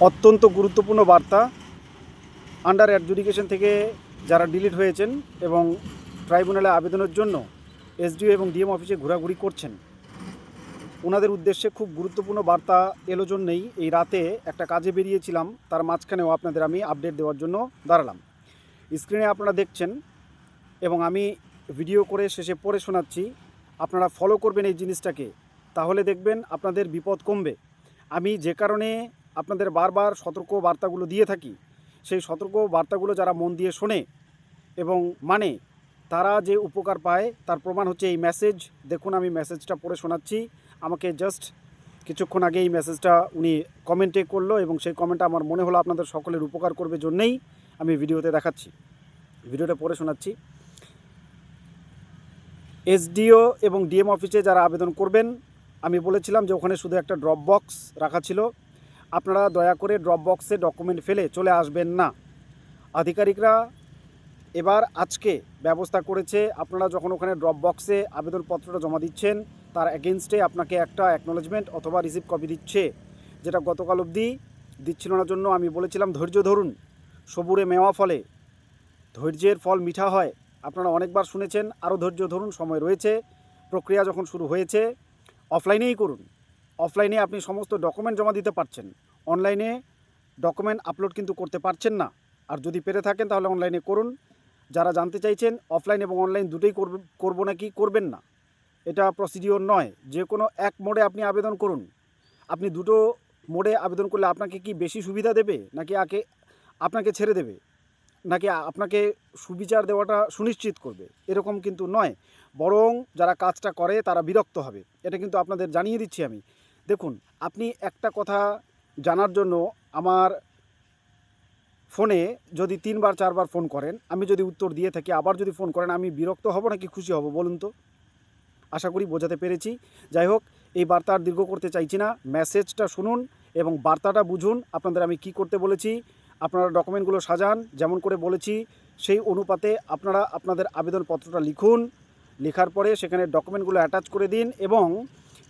অত্যন্ত গুরুত্বপূর্ণ বার্তা। আন্ডার অ্যাডজুডিকেশন থেকে যারা ডিলিট হয়েছেন এবং ট্রাইব্যুনালে আবেদনের জন্য এসডিও এবং ডিএম অফিসে ঘোরাঘুরি করছেন, ওনাদের উদ্দেশ্যে খুব গুরুত্বপূর্ণ বার্তা এলো জন্যেই এই রাতে একটা কাজে বেরিয়েছিলাম, তার মাঝখানেও আপনাদের আমি আপডেট দেওয়ার জন্য দাঁড়ালাম। স্ক্রিনে আপনারা দেখছেন এবং আমি ভিডিও করে শেষে পড়ে শোনাচ্ছি। আপনারা ফলো করবেন এই জিনিসটাকে, তাহলে দেখবেন আপনাদের বিপদ কমবে। আমি যে কারণে আপনাদের বারবার সতর্ক বার্তাগুলো দিয়ে থাকি, সেই সতর্ক বার্তাগুলো যারা মন দিয়ে শোনে এবং মানে, তারা যে উপকার পায় তার প্রমাণ হচ্ছে এই মেসেজ। দেখুন, আমি মেসেজটা পড়ে শোনাচ্ছি। আমাকে জাস্ট কিছুক্ষণ আগে এই মেসেজটা উনি কমেন্টে করলো এবং সেই কমেন্টটা আমার মনে হলো আপনাদের সকলের উপকার করবে জন্যেই আমি ভিডিওতে দেখাচ্ছি। ভিডিওটা পড়ে শোনাচ্ছি। এসডিও এবং ডিএম অফিসে যারা আবেদন করবেন, আমি বলেছিলাম যে ওখানে শুধু একটা ড্রপ বক্স রাখা ছিল। আপনারা দয়া করে ড্রপ বক্সে ডকুমেন্ট ফেলে চলে আসবেন না। আধিকারিকরা এবার আজকে ব্যবস্থা করেছে, আপনারা যখন ওখানে ড্রপ বক্সে আবেদনপত্রটা জমা দিচ্ছেন, তার এগেনস্টে আপনাকে একটা অ্যাকনোলেজমেন্ট অথবা রিসিভ কপি দিচ্ছে, যেটা গতকাল অবধি দিচ্ছিল না। জন্য আমি বলেছিলাম ধৈর্য ধরুন, সবুরে মেওয়া ফলে, ধৈর্যের ফল মিঠা হয়। আপনারা অনেকবার শুনেছেন, আরও ধৈর্য ধরুন, সময় রয়েছে। প্রক্রিয়া যখন শুরু হয়েছে, অফলাইনেই করুন। অফলাইনে আপনি সমস্ত ডকুমেন্ট জমা দিতে পারছেন, অনলাইনে ডকুমেন্ট আপলোড কিন্তু করতে পারছেন না। আর যদি পেরে থাকেন তাহলে অনলাইনে করুন। যারা জানতে চাইছেন অফলাইন এবং অনলাইন দুটোই করবো নাকি করবেন না, এটা প্রসিডিওর নয়। যে কোনো এক মোডে আপনি আবেদন করুন। আপনি দুটো মোডে আবেদন করলে আপনাকে কি বেশি সুবিধা দেবে, নাকি আপনাকে ছেড়ে দেবে, নাকি আপনাকে সুবিচার দেওয়াটা সুনিশ্চিত করবে? এরকম কিন্তু নয়, বরং যারা কাজটা করে তারা বিরক্ত হবে। এটা কিন্তু আপনাদের জানিয়ে দিচ্ছি আমি। দেখুন, আপনি একটা কথা জানার জন্য আমার ফোনে যদি 3বার 4বার ফোন করেন, আমি যদি উত্তর দিয়ে থাকি, আবার যদি ফোন করেন, আমি বিরক্ত হব নাকি খুশি হব বলুন তো? আশা করি বোঝাতে পেরেছি। যাই হোক, এই বার্তা আর দীর্ঘ করতে চাইছি না। মেসেজটা শুনুন এবং বার্তাটা বুঝুন। আপনাদের আমি কি করতে বলেছি, আপনারা ডকুমেন্টগুলো সাজান যেমন করে বলেছি, সেই অনুপাতে আপনারা আপনাদের আবেদনপত্রটা লিখুন। লেখার পরে সেখানে ডকুমেন্টগুলো অ্যাটাচ করে দিন এবং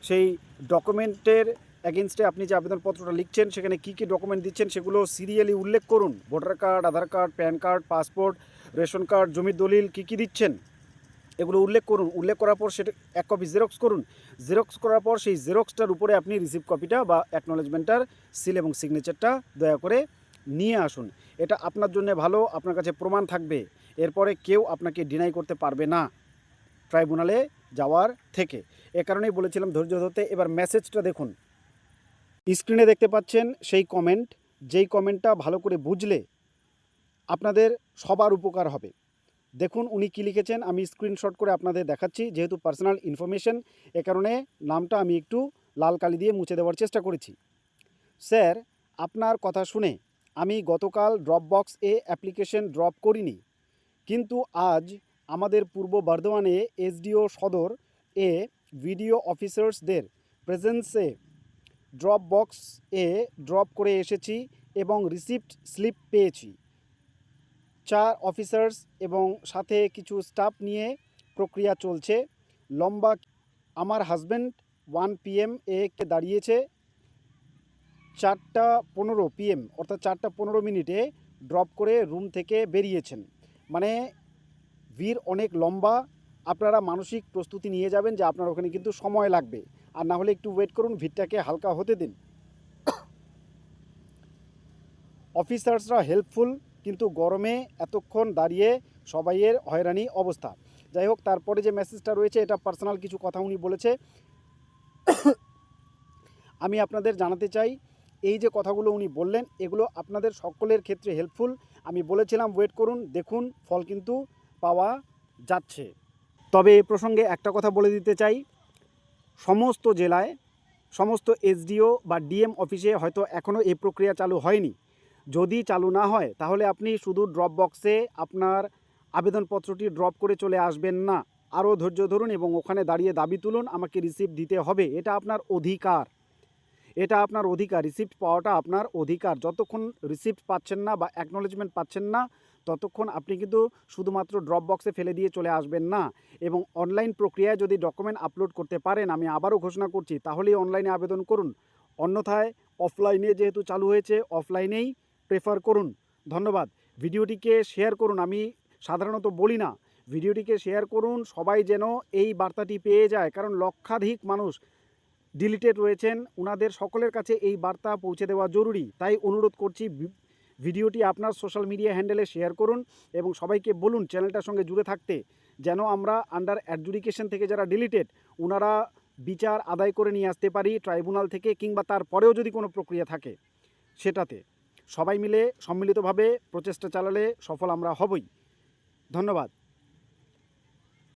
সেই ডকুমেন্টের এগেনস্টে আপনি যে আবেদনপত্রটা লিখছেন সেখানে কী কী ডকুমেন্ট দিচ্ছেন সেগুলো সিরিয়ালি উল্লেখ করুন। Voter card, Aadhaar card, PAN card, passport, ration card, জমির দলিল, কী কী দিচ্ছেন এগুলো উল্লেখ করুন। উল্লেখ করার পর সেটা এক কপি জেরক্স করুন। জেরক্স করার পর সেই জেরক্সটার উপরে আপনি রিসিভ কপিটা বা অ্যাকনোলেজমেন্টটার সিল এবং সিগনেচারটা দয়া করে নিয়ে আসুন। এটা আপনার জন্য ভালো, আপনার কাছে প্রমাণ থাকবে। এরপরে কেউ আপনাকে ডিনাই করতে পারবে না ট্রাইব্যুনালে যাওয়ার থেকে। এ কারণেই বলেছিলাম ধৈর্য ধরতে। এবার মেসেজটা দেখুন, স্ক্রিনে দেখতে পাচ্ছেন সেই কমেন্ট, যেই কমেন্টটা ভালো করে বুঝলে আপনাদের সবার উপকার হবে। দেখুন উনি কী লিখেছেন, আমি স্ক্রিনশট করে আপনাদের দেখাচ্ছি। যেহেতু পার্সোনাল ইনফরমেশন, এ কারণে নামটা আমি একটু লাল কালি দিয়ে মুছে দেওয়ার চেষ্টা করেছি। স্যার, আপনার কথা শুনে আমি গতকাল ড্রপ বক্সে অ্যাপ্লিকেশন ড্রপ করিনি, কিন্তু আজ আমাদের পূর্ব বর্ধমানে এসডিও সদর এ ভিডিও অফিসার্সদের প্রেজেন্সে ড্রপ বক্সে ড্রপ করে এসেছি এবং রিসিপ্ট স্লিপ পেয়েছি। 4 অফিসার্স এবং সাথে কিছু স্টাফ নিয়ে প্রক্রিয়া চলছে। লম্বা। আমার হাজব্যান্ড 1 PM এ দাঁড়িয়েছে, 4টা 15 PM অর্থাৎ 4টা 15 মিনিটে ড্রপ করে রুম থেকে বেরিয়েছেন। মানে ভিড় অনেক লম্বা। আপনারা মানসিক প্রস্তুতি নিয়ে যাবেন যে আপনার ওখানে কিন্তু সময় লাগবে, আর না হলে একটু ওয়েট করুন, ভিড়টাকে হালকা হতে দিন। অফিসার্সরা হেল্পফুল, কিন্তু গরমে এতক্ষণ দাঁড়িয়ে সবাইয়ের হয়রানি অবস্থা। যাই হোক, তারপরে যে মেসেজটা রয়েছে এটা পার্সোনাল কিছু কথা উনি বলেছে। আমি আপনাদের জানাতে চাই, এই যে কথাগুলো উনি বললেন এগুলো আপনাদের সকলের ক্ষেত্রে হেল্পফুল। আমি বলেছিলাম ওয়েট করুন, দেখুন ফল কিন্তু পাওয়া যাচ্ছে। তবে এই প্রসঙ্গে একটা কথা বলে দিতে চাই, সমস্ত জেলায় সমস্ত এসডিও বা ডিএম অফিসে হয়তো এখনও এই প্রক্রিয়া চালু হয়নি। যদি চালু না হয় তাহলে আপনি শুধু ড্রপ বক্সে আপনার আবেদনপত্রটি ড্রপ করে চলে আসবেন না। আরও ধৈর্য ধরুন এবং ওখানে দাঁড়িয়ে দাবি তুলুন, আমাকে রিসিপ্ট দিতে হবে। এটা আপনার অধিকার, এটা আপনার অধিকার। রিসিপ্ট পাওয়াটা আপনার অধিকার। যতক্ষণ রিসিপ্ট পাচ্ছেন না বা অ্যাকনোলেজমেন্ট পাচ্ছেন না, ততক্ষণ আপনি কিন্তু শুধুমাত্র ড্রপ বক্সে ফেলে দিয়ে চলে আসবেন না। এবং অনলাইন প্রক্রিয়ায় যদি ডকুমেন্ট আপলোড করতে পারেন, আমি আবারও ঘোষণা করছি, তাহলেই অনলাইনে আবেদন করুন। অন্যথায় অফলাইনে যেহেতু চালু হয়েছে অফলাইনেই প্রেফার করুন। ধন্যবাদ। ভিডিওটিকে শেয়ার করুন। আমি সাধারণত বলি না, ভিডিওটিকে শেয়ার করুন, সবাই যেন এই বার্তাটি পেয়ে যায়, কারণ লক্ষাধিক মানুষ ডিলিটেড রয়েছেন, ওনাদের সকলের কাছে এই বার্তা পৌঁছে দেওয়া জরুরি। তাই অনুরোধ করছি, ভিডিওটি আপনার সোশ্যাল মিডিয়া হ্যান্ডেলে শেয়ার করুন এবং সবাইকে বলুন চ্যানেলটার সঙ্গে জুড়ে থাকতে, যেন আমরা আন্ডার অ্যাডজুডিকেশন থেকে যারা ডিলিটেড ওনারা বিচার আদায় করে নিয়ে আসতে পারি ট্রাইব্যুনাল থেকে, কিংবা তারপরেও যদি কোনো প্রক্রিয়া থাকে সেটাতে। সবাই মিলে সম্মিলিতভাবে প্রচেষ্টা চালালে সফল আমরা হবই। ধন্যবাদ।